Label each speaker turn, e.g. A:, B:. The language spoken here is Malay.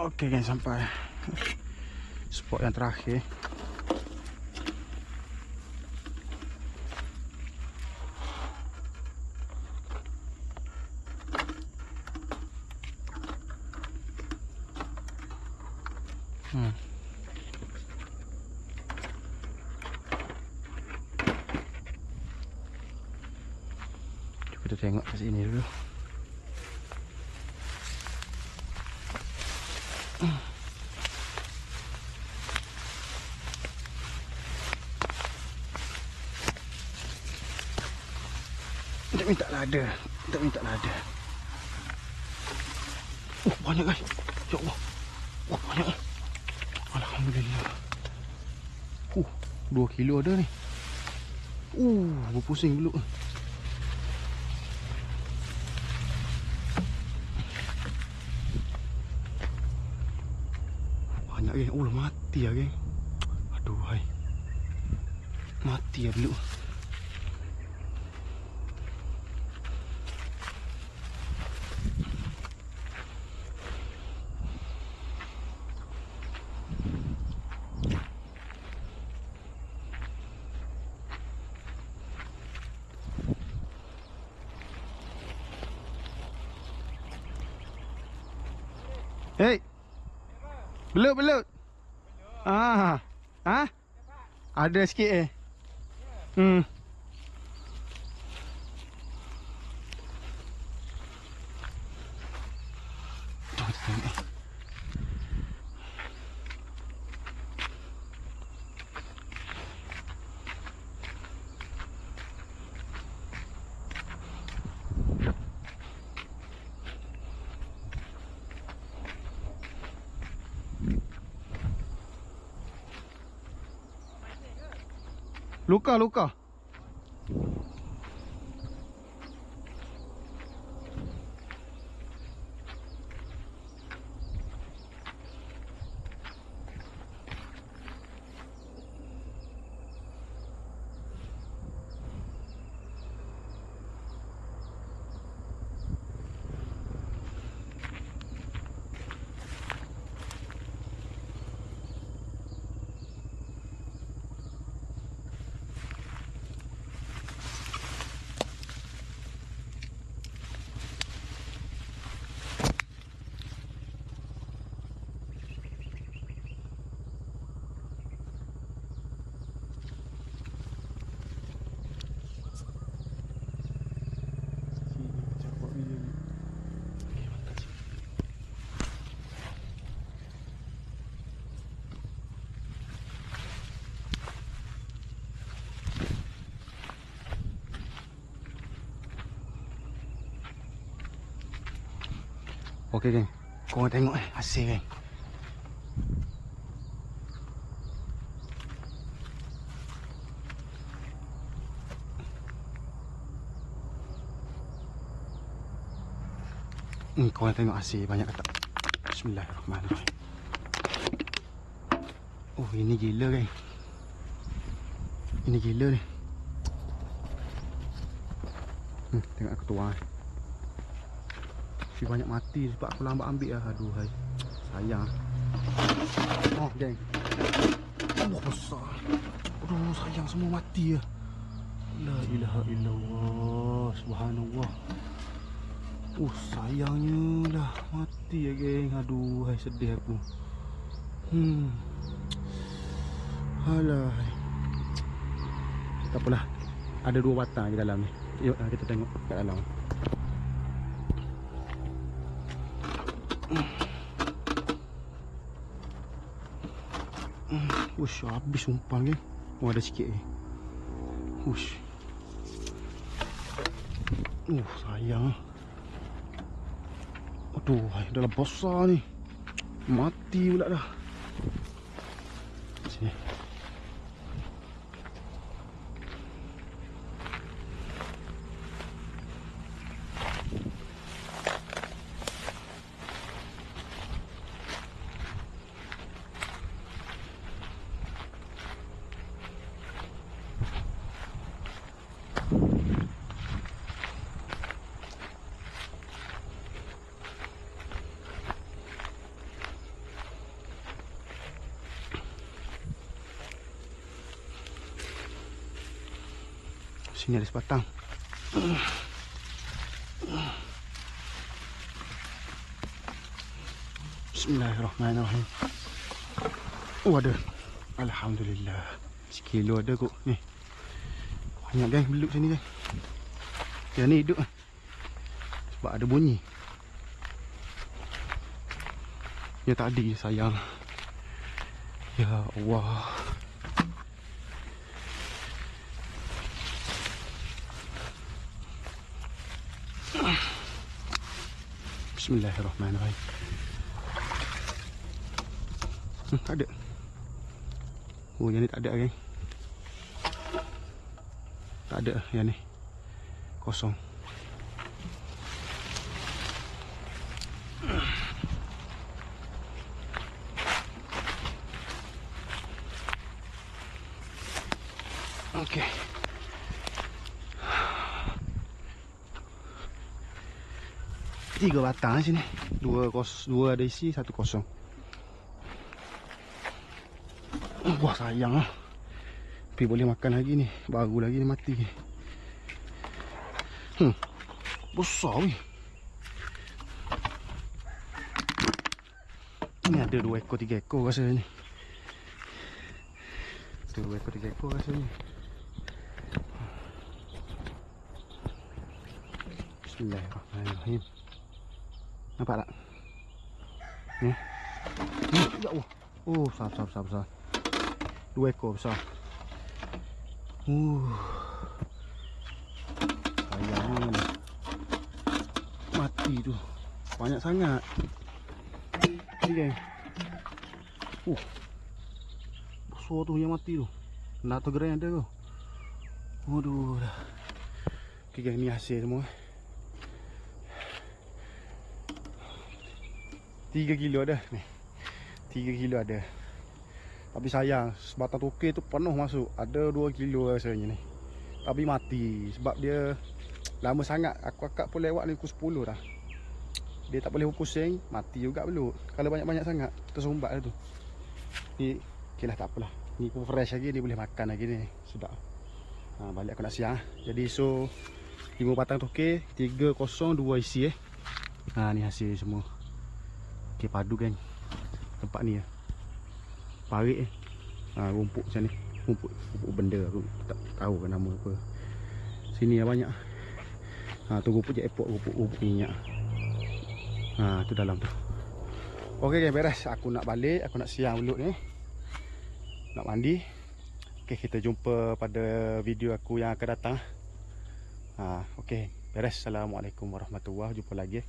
A: Okey guys, sampai spot yang terakhir. Kita tengok ke sini dulu. Tak minta lada. Tak minta lada. Banyak guys. Ya Allah. Banyak. Alhamdulillah. 2 kilo ada ni. Berpusing dulu. Banyak geng. Mati lah geng. Aduh hai. Mati lah dulu. Hei. Belut. Ada sikit Luka. Okey geng. Korang tengok hasil geng. Korang tengok hasil banyak tak? Bismillahirrahmanirrahim. Ini gila geng. Ini gila ni. Tengok aku tuang. Si banyak mati sebab aku lambat ambil lah. Aduh hai. Sayang. Geng. Besar. Aduh sayang semua mati lah. La ilaha illallah. Subhanallah. Sayangnya dah mati ya geng. Aduh hai, sedih aku. Alah. Tak apalah. Ada 2 batang di dalam ni. Yuk kita tengok kat dalam. Habis umpan ni. Ada sikit ni. Sayang. Aduh, dah besar ni. Mati pula dah. Sini. Sini ada sebatang. Bismillahirrahmanirrahim. Oh, ada. Alhamdulillah. Sekilo ada kot ni. Banyak geng beluk sini geng. Yang ni hidup sebab ada bunyi. Ya tadi sayang. Ya Allah. Bismillahirrahmanirrahim. Tak ada. Oh, yang ni tak ada geng. Tak ada yang ni. Kosong. Okey. Tiga batang sini. Dua ada isi, satu kosong. Wah, sayang lah. Tapi boleh makan lagi ni. Baru lagi ni mati. Besar weh. Ni ada 2 ekor 3 ekor rasanya ni. Ada 2 ekor 3 ekor rasanya. Bismillahirrahmanirrahim. Nampak tak? Ni. Ya Allah. Oh, besar. 2 ekor besar. Sayang ni. Mati tu. Banyak sangat. Ni geng. Besar tu yang mati tu. Nak tu gerai ada tu. Aduh dah. Okay geng, ni hasil semua. 3 kilo ada ni. 3 kilo ada. Tapi sayang, sebatang tokek tu penuh masuk. Ada 2 kilo rasanya ni. Tapi mati sebab dia lama sangat. Aku akak pun lewat ni pukul 10 dah. Dia tak boleh pusing, mati juga belut. Kalau banyak-banyak sangat tersumbat lah tu. Ni okey lah, tak apalah. Ni pun fresh lagi, ni boleh makan lagi ni. Sedap. Balik aku nak siang. Jadi so 5 batang tokek, 3 kosong, 2 isi ni hasil semua. Okey, padu kan. Tempat ni ya. Parit rumput macam ni. Rumput benda aku tak tahu kan nama apa. Sini lah banyak. Tu rumput je epok, rumput minyak. Tu dalam tu. Okey guys, beres. Aku nak balik, aku nak siang belut ni. Nak mandi. Okey, kita jumpa pada video aku yang akan datang. Okey, beres. Assalamualaikum warahmatullahi wabarakatuh. Jumpa lagi.